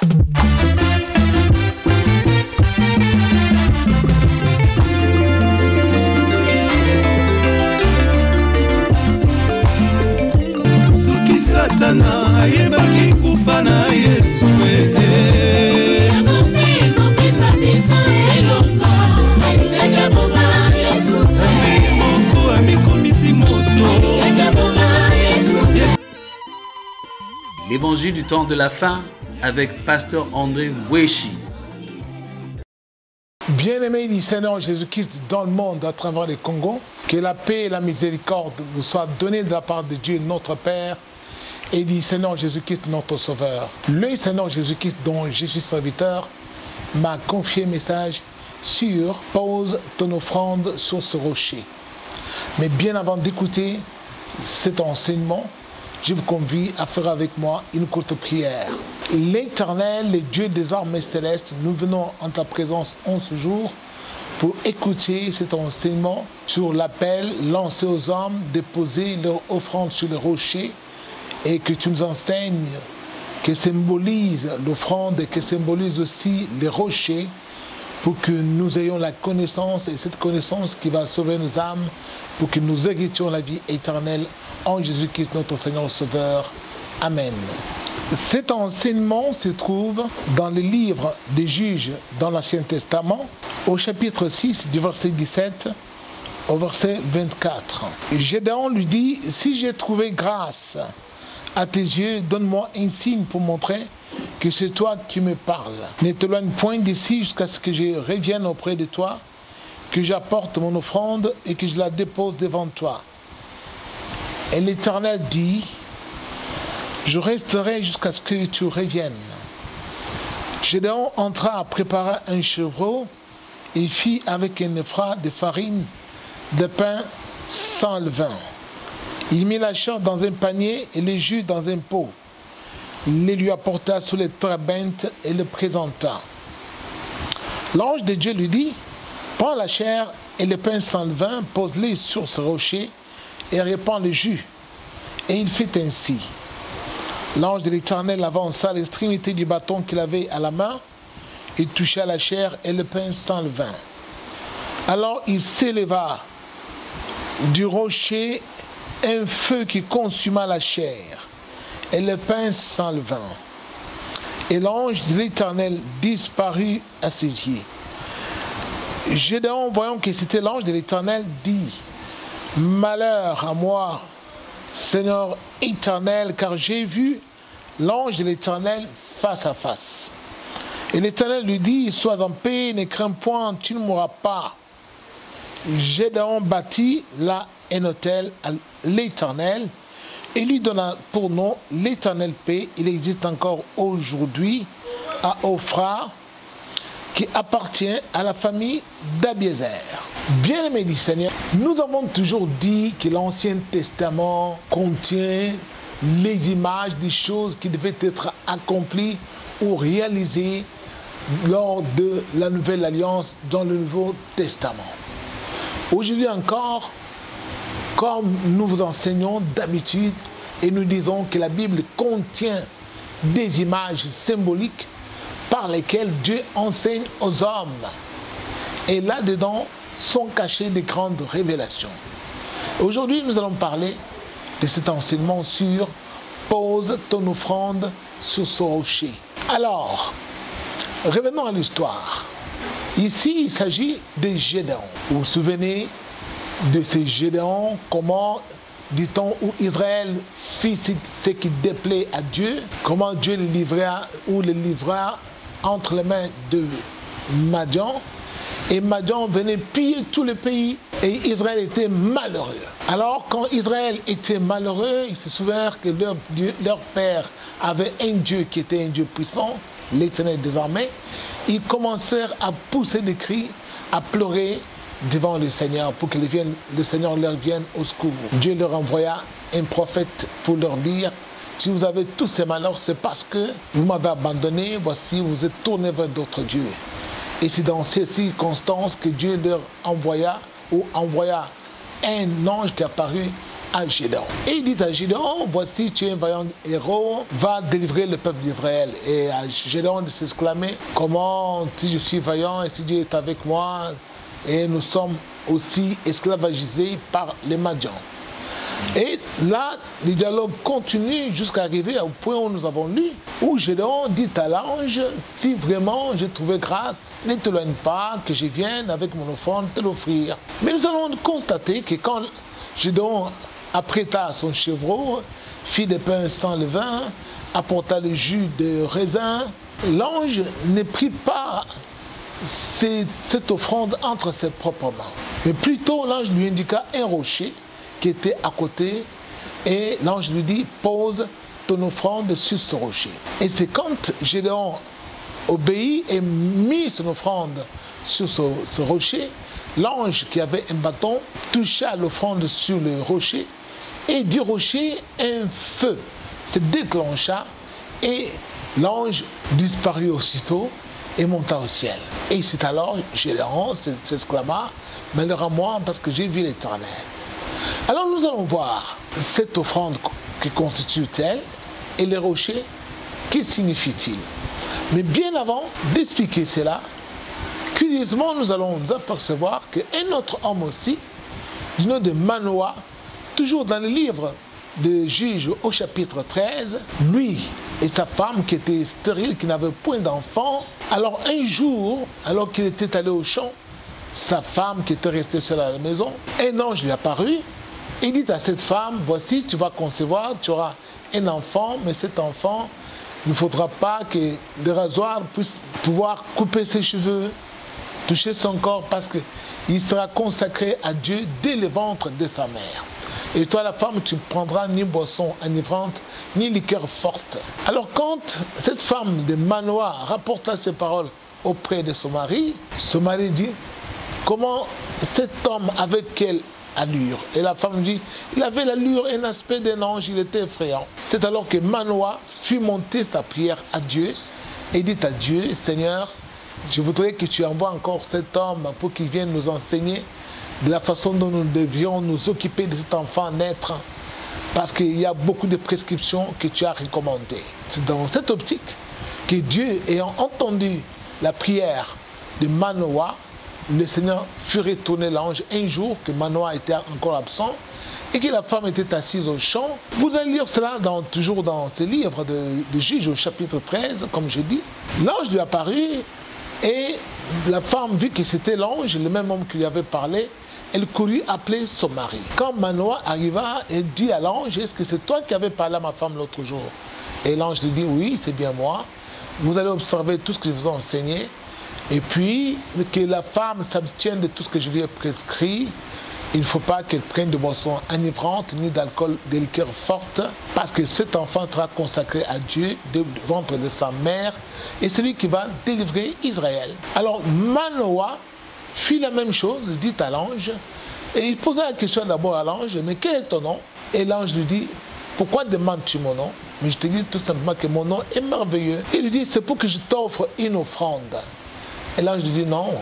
Soki Satana ayebaki kufa na Yesu L'évangile du temps de la fin avec Pasteur André Weshi. Bien-aimés du Seigneur Jésus-Christ dans le monde à travers le Congo, que la paix et la miséricorde vous soient données de la part de Dieu notre Père et du Seigneur Jésus-Christ notre Sauveur. Le Seigneur Jésus-Christ dont je suis serviteur m'a confié un message sur « Pose ton offrande sur ce rocher ». Mais bien avant d'écouter cet enseignement, je vous convie à faire avec moi une courte prière. L'Éternel, le Dieu des armées célestes, nous venons en ta présence en ce jour pour écouter cet enseignement sur l'appel lancé aux hommes de poser leur offrande sur le rocher et que tu nous enseignes que symbolise l'offrande et que symbolise aussi les rochers pour que nous ayons la connaissance et cette connaissance qui va sauver nos âmes pour que nous héritions la vie éternelle en Jésus-Christ notre Seigneur Sauveur. Amen. Cet enseignement se trouve dans le livre des Juges dans l'Ancien Testament, au chapitre 6 du verset 17 au verset 24. Gédéon lui dit, « Si j'ai trouvé grâce à tes yeux, donne-moi un signe pour montrer que c'est toi qui me parles. Ne t'éloigne point d'ici jusqu'à ce que je revienne auprès de toi, que j'apporte mon offrande et que je la dépose devant toi. » Et l'Éternel dit, « Je resterai jusqu'à ce que tu reviennes. » Gédéon entra à préparer un chevreau et fit avec un ephah de farine de pain sans levain. Il mit la chair dans un panier et le jus dans un pot. Il les lui apporta sous les trabentes et le présenta. L'ange de Dieu lui dit, « Prends la chair et le pain sans levain, pose-les sur ce rocher et répand le jus. » Et il fit ainsi. L'ange de l'Éternel avança l'extrémité du bâton qu'il avait à la main et toucha la chair et le pain sans levain. Alors il s'éleva du rocher un feu qui consuma la chair et le pain sans levain. Et l'ange de l'Éternel disparut à ses yeux. Gédéon, voyant que c'était l'ange de l'Éternel, dit, « Malheur à moi, Seigneur éternel, car j'ai vu l'ange de l'Éternel face à face. » Et l'Éternel lui dit, « Sois en paix, ne crains point, tu ne mourras pas. » Gédéon bâtit là un autel à l'Éternel et lui donna pour nom l'Éternel paix. Il existe encore aujourd'hui à Ophra, qui appartient à la famille d'Abiezer. Bien-aimés du Seigneur, nous avons toujours dit que l'Ancien Testament contient les images des choses qui devaient être accomplies ou réalisées lors de la Nouvelle Alliance dans le Nouveau Testament. Aujourd'hui encore, comme nous vous enseignons d'habitude, et nous disons que la Bible contient des images symboliques par lesquelles Dieu enseigne aux hommes. Et là-dedans sont cachées des grandes révélations. Aujourd'hui, nous allons parler de cet enseignement sur « Pose ton offrande sur ce rocher ». Alors, revenons à l'histoire. Ici, il s'agit de Gédéon. Vous vous souvenez de ces Gédéon, comment, dit-on, où Israël fit ce qui déplaît à Dieu, comment Dieu le livra entre les mains de Madian, et Madian venait piller tout le pays, et Israël était malheureux. Alors, quand Israël était malheureux, ils se souvinrent que leur père avait un Dieu qui était un Dieu puissant, l'Éternel des armées. Ils commencèrent à pousser des cris, à pleurer devant le Seigneur pour que le Seigneur leur vienne au secours. Dieu leur envoya un prophète pour leur dire, si vous avez tous ces malheurs, c'est parce que vous m'avez abandonné, voici, vous êtes tournés vers d'autres dieux. Et c'est dans ces circonstances que Dieu leur envoya un ange qui apparut à Gédéon. Et il dit à Gédéon, voici tu es un vaillant héros, va délivrer le peuple d'Israël. Et à Gédéon de s'exclamer, comment si je suis vaillant et si Dieu est avec moi, et nous sommes aussi esclavagisés par les Madians. Et là, le dialogue continue jusqu'à arriver au point où nous avons lu, où Gédéon dit à l'ange, si vraiment j'ai trouvé grâce, ne t'éloigne pas que je vienne avec mon offrande te l'offrir. Mais nous allons constater que quand Gédéon apprêta son chevreau, fit des pains sans levain, apporta le jus de raisin, l'ange ne prit pas cette offrande entre ses propres mains. Mais plutôt, l'ange lui indiqua un rocher qui était à côté, et l'ange lui dit, pose ton offrande sur ce rocher. Et c'est quand Gédéon obéit et mit son offrande sur ce rocher, l'ange qui avait un bâton toucha l'offrande sur le rocher, et du rocher, un feu se déclencha, et l'ange disparut aussitôt et monta au ciel. Et c'est alors Gédéon s'exclama, malheur à moi parce que j'ai vu l'Éternel. Alors nous allons voir cette offrande qui constitue-t-elle et les rochers, que signifie-t-il? Mais bien avant d'expliquer cela, curieusement nous allons nous apercevoir qu'un autre homme aussi, du nom de Manoah, toujours dans le livre de Juges au chapitre 13, lui et sa femme qui était stérile, qui n'avait point d'enfant, alors un jour, alors qu'il était allé au champ, sa femme qui était restée seule à la maison, un ange lui apparut. Il dit à cette femme, voici, tu vas concevoir, tu auras un enfant, mais cet enfant, il ne faudra pas que le rasoir puisse pouvoir couper ses cheveux, toucher son corps, parce qu'il sera consacré à Dieu dès le ventre de sa mère. Et toi, la femme, tu ne prendras ni boisson enivrante, ni liqueur forte. Alors quand cette femme de Manoah rapporta ces paroles auprès de son mari dit, comment cet homme avait quelle allure? Et la femme dit, il avait l'allure et l'aspect d'un ange, il était effrayant. C'est alors que Manoah fit monter sa prière à Dieu et dit à Dieu, Seigneur, je voudrais que tu envoies encore cet homme pour qu'il vienne nous enseigner de la façon dont nous devions nous occuper de cet enfant naître, parce qu'il y a beaucoup de prescriptions que tu as recommandées. C'est dans cette optique que Dieu, ayant entendu la prière de Manoah, le Seigneur fit retourner l'ange un jour que Manoah était encore absent et que la femme était assise au champ. Vous allez lire cela toujours dans ce livre de Juges au chapitre 13, comme je dis. L'ange lui apparut et la femme vit que c'était l'ange, le même homme qui lui avait parlé. Elle courut appeler son mari. Quand Manoah arriva, elle dit à l'ange, est-ce que c'est toi qui avais parlé à ma femme l'autre jour? Et l'ange lui dit, oui, c'est bien moi. Vous allez observer tout ce que je vous ai enseigné. Et puis, que la femme s'abstienne de tout ce que je lui ai prescrit. Il ne faut pas qu'elle prenne de boissons enivrantes ni d'alcool, de liqueurs fortes, parce que cet enfant sera consacré à Dieu du ventre de sa mère, et c'est lui qui va délivrer Israël. Alors Manoah fit la même chose, dit à l'ange, et il posa la question d'abord à l'ange, mais quel est ton nom? Et l'ange lui dit, pourquoi demandes-tu mon nom? Mais je te dis tout simplement que mon nom est merveilleux. Il lui dit, c'est pour que je t'offre une offrande. Et l'ange lui dit, non,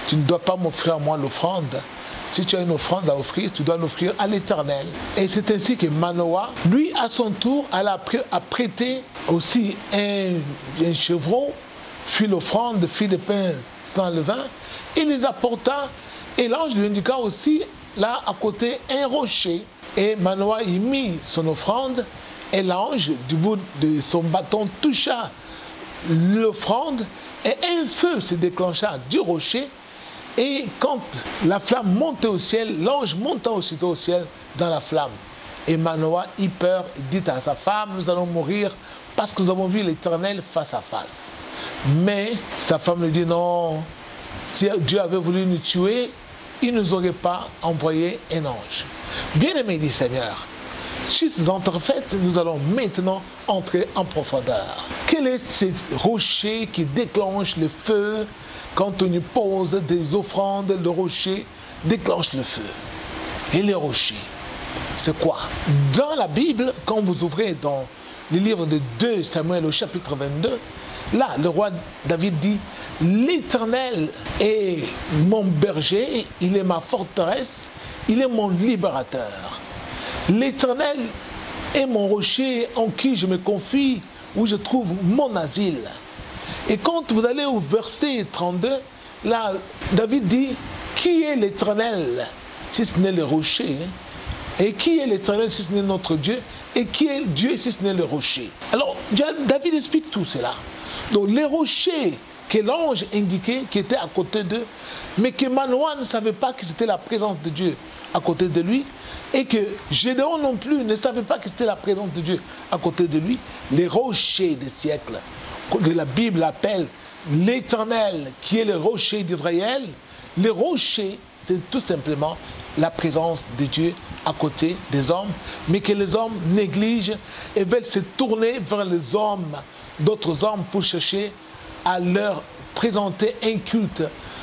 tu ne dois pas m'offrir à moi l'offrande. Si tu as une offrande à offrir, tu dois l'offrir à l'Éternel. Et c'est ainsi que Manoah, lui, à son tour, a prêté aussi un chevreau, fit l'offrande, fit des pains sans levain, il les apporta, et l'ange lui indiqua aussi, là, à côté, un rocher. Et Manoah y mit son offrande, et l'ange, du bout de son bâton, toucha l'offrande, et un feu se déclencha du rocher. Et quand la flamme montait au ciel, l'ange monta aussitôt au ciel dans la flamme. Et Manoah eut peur et dit à sa femme, nous allons mourir parce que nous avons vu l'Éternel face à face. Mais sa femme lui dit, non, si Dieu avait voulu nous tuer, il ne nous aurait pas envoyé un ange. Bien-aimé, dit Seigneur, sur ces entrefaites, nous allons maintenant entrer en profondeur. Quel est ce rocher qui déclenche le feu? Quand on y pose des offrandes, le rocher déclenche le feu. Et les rochers, c'est quoi? Dans la Bible, quand vous ouvrez dans le livre de 2 Samuel au chapitre 22, là, le roi David dit, l'Éternel est mon berger, il est ma forteresse, il est mon libérateur. L'Éternel est mon rocher en qui je me confie, où je trouve mon asile. Et quand vous allez au verset 32, là, David dit, qui est l'Éternel si ce n'est le rocher? Et qui est l'Éternel si ce n'est notre Dieu? Et qui est Dieu si ce n'est le rocher? Alors, David explique tout cela. Donc, les rochers que l'ange indiquait, qui étaient à côté d'eux, mais que Manoah ne savait pas que c'était la présence de Dieu à côté de lui, et que Gédéon non plus ne savait pas que c'était la présence de Dieu à côté de lui, les rochers des siècles, que la Bible appelle l'Éternel, qui est le rocher d'Israël. Les rochers, c'est tout simplement la présence de Dieu à côté des hommes, mais que les hommes négligent et veulent se tourner vers les hommes, d'autres hommes, pour chercher à leur présenter un culte,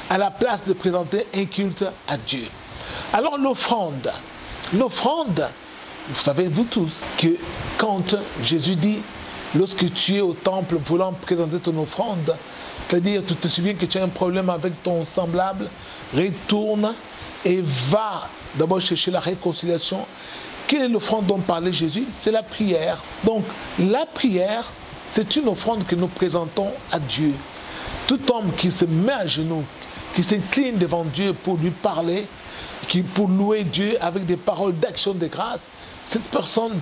à la place de présenter un culte à Dieu. Alors l'offrande, vous savez vous tous, que quand Jésus dit, lorsque tu es au temple voulant présenter ton offrande, c'est-à-dire tu te souviens que tu as un problème avec ton semblable, retourne et va d'abord chercher la réconciliation. Quelle est l'offrande dont parlait Jésus? C'est la prière. Donc la prière, c'est une offrande que nous présentons à Dieu. Tout homme qui se met à genoux, qui s'incline devant Dieu pour lui parler, pour louer Dieu avec des paroles d'action de grâce, cette personne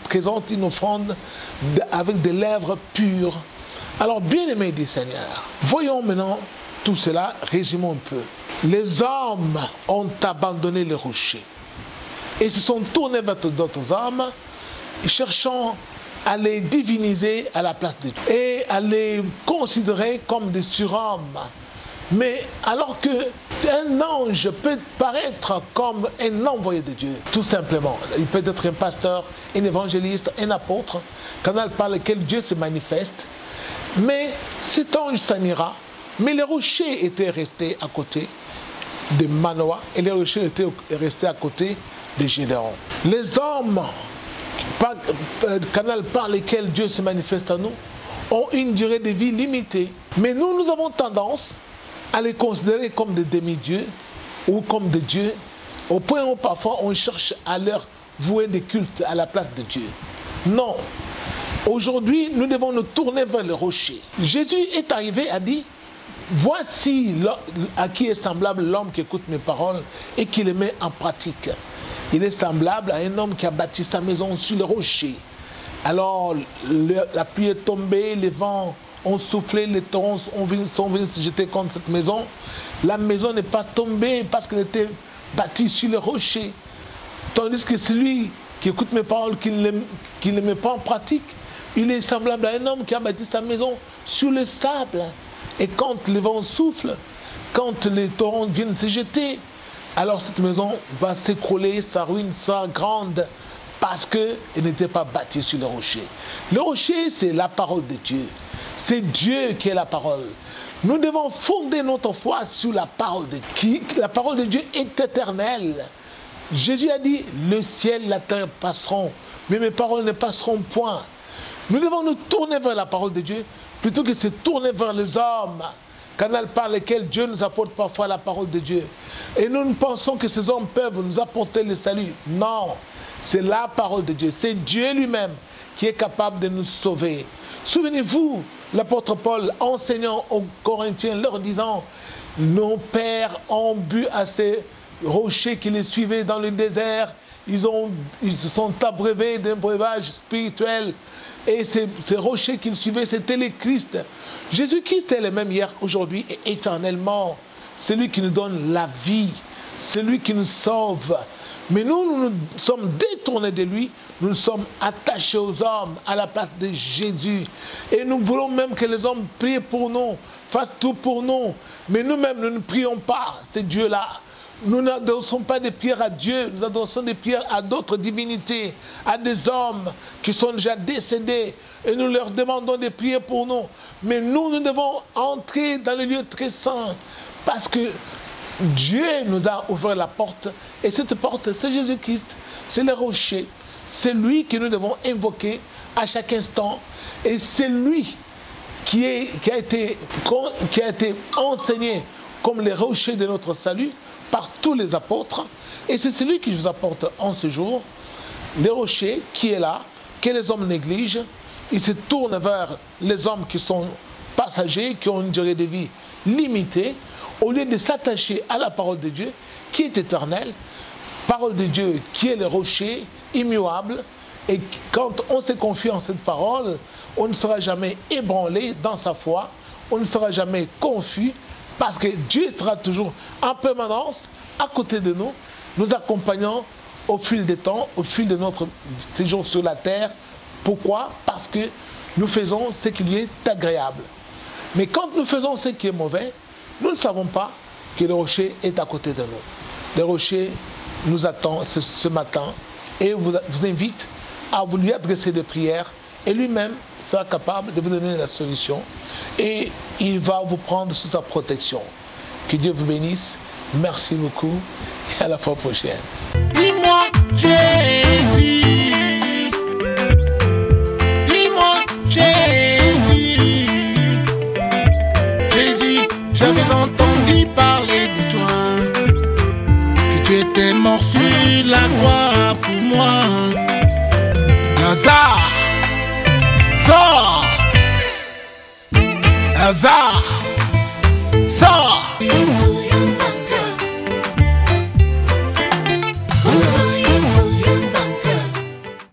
présente une offrande avec des lèvres pures. Alors, bien-aimés du Seigneur, voyons maintenant tout cela, résumons un peu. Les hommes ont abandonné les rochers et se sont tournés vers d'autres hommes, cherchant à les diviniser à la place de Dieu et à les considérer comme des surhommes. Mais alors qu'un ange peut paraître comme un envoyé de Dieu, tout simplement, il peut être un pasteur, un évangéliste, un apôtre, canal par lequel Dieu se manifeste, mais cet ange s'en ira. Mais les rochers étaient restés à côté de Manoah et les rochers étaient restés à côté de Gédéon. Les hommes, canal par lesquels Dieu se manifeste à nous, ont une durée de vie limitée. Mais nous avons tendance à les considérer comme des demi-dieux ou comme des dieux, au point où parfois on cherche à leur vouer des cultes à la place de Dieu. Non. Aujourd'hui, nous devons nous tourner vers le rocher. Jésus est arrivé, a dit, voici à qui est semblable l'homme qui écoute mes paroles et qui les met en pratique. Il est semblable à un homme qui a bâti sa maison sur le rocher. Alors, la pluie est tombée, les vents ont soufflé, les torrents sont venus se jeter contre cette maison. La maison n'est pas tombée parce qu'elle était bâtie sur le rocher. Tandis que celui qui écoute mes paroles, qui ne les met pas en pratique, il est semblable à un homme qui a bâti sa maison sur le sable. Et quand les vents soufflent, quand les torrents viennent se jeter, alors cette maison va s'écrouler, sa ruine sera grande, parce qu'elle n'était pas bâtie sur le rocher. Le rocher, c'est la parole de Dieu. C'est Dieu qui est la parole. Nous devons fonder notre foi sur la parole de Dieu. La parole de Dieu est éternelle. Jésus a dit, le ciel et la terre passeront, mais mes paroles ne passeront point. Nous devons nous tourner vers la parole de Dieu, plutôt que se tourner vers les hommes, canal par lesquels Dieu nous apporte parfois la parole de Dieu. Et nous pensons que ces hommes peuvent nous apporter le salut. Non, c'est la parole de Dieu. C'est Dieu lui-même qui est capable de nous sauver. Souvenez-vous, l'apôtre Paul enseignant aux Corinthiens, leur disant, nos pères ont bu à ces rochers qui les suivaient dans le désert. Ils se sont abreuvés d'un breuvage spirituel. Et ces rochers qu'ils suivaient, c'était le Christ. Jésus-Christ est le même hier, aujourd'hui et éternellement. C'est lui qui nous donne la vie. C'est lui qui nous sauve. Mais nous sommes détournés de lui. Nous nous sommes attachés aux hommes à la place de Jésus. Et nous voulons même que les hommes prient pour nous, fassent tout pour nous. Mais nous-mêmes, nous ne prions pas ces dieux-là. Nous n'adressons pas des prières à Dieu, nous adressons des prières à d'autres divinités, à des hommes qui sont déjà décédés, et nous leur demandons de prier pour nous. Mais nous devons entrer dans le lieu très saint, parce que Dieu nous a ouvert la porte, et cette porte, c'est Jésus-Christ, c'est le rocher, c'est lui que nous devons invoquer à chaque instant, et c'est lui qui a été enseigné comme le rocher de notre salut, par tous les apôtres, et c'est celui qui vous apporte en ce jour les rochers qui est là, que les hommes négligent. Ils se tournent vers les hommes qui sont passagers, qui ont une durée de vie limitée, au lieu de s'attacher à la parole de Dieu, qui est éternelle, parole de Dieu qui est le rocher immuable. Et quand on se confie en cette parole, on ne sera jamais ébranlé dans sa foi, on ne sera jamais confus, parce que Dieu sera toujours en permanence à côté de nous, nous accompagnant au fil des temps, au fil de notre séjour sur la terre. Pourquoi? Parce que nous faisons ce qui lui est agréable. Mais quand nous faisons ce qui est mauvais, nous ne savons pas que le rocher est à côté de nous. Le rocher nous attend ce matin et vous invite à vous lui adresser des prières et lui-même sera capable de vous donner la solution et il va vous prendre sous sa protection. Que Dieu vous bénisse. Merci beaucoup et à la fois prochaine. Dis-moi Jésus, dis-moi Jésus, Jésus, j'avais entendu parler de toi, que tu étais mort sur la croix pour moi. Lazare, sors, Lazare,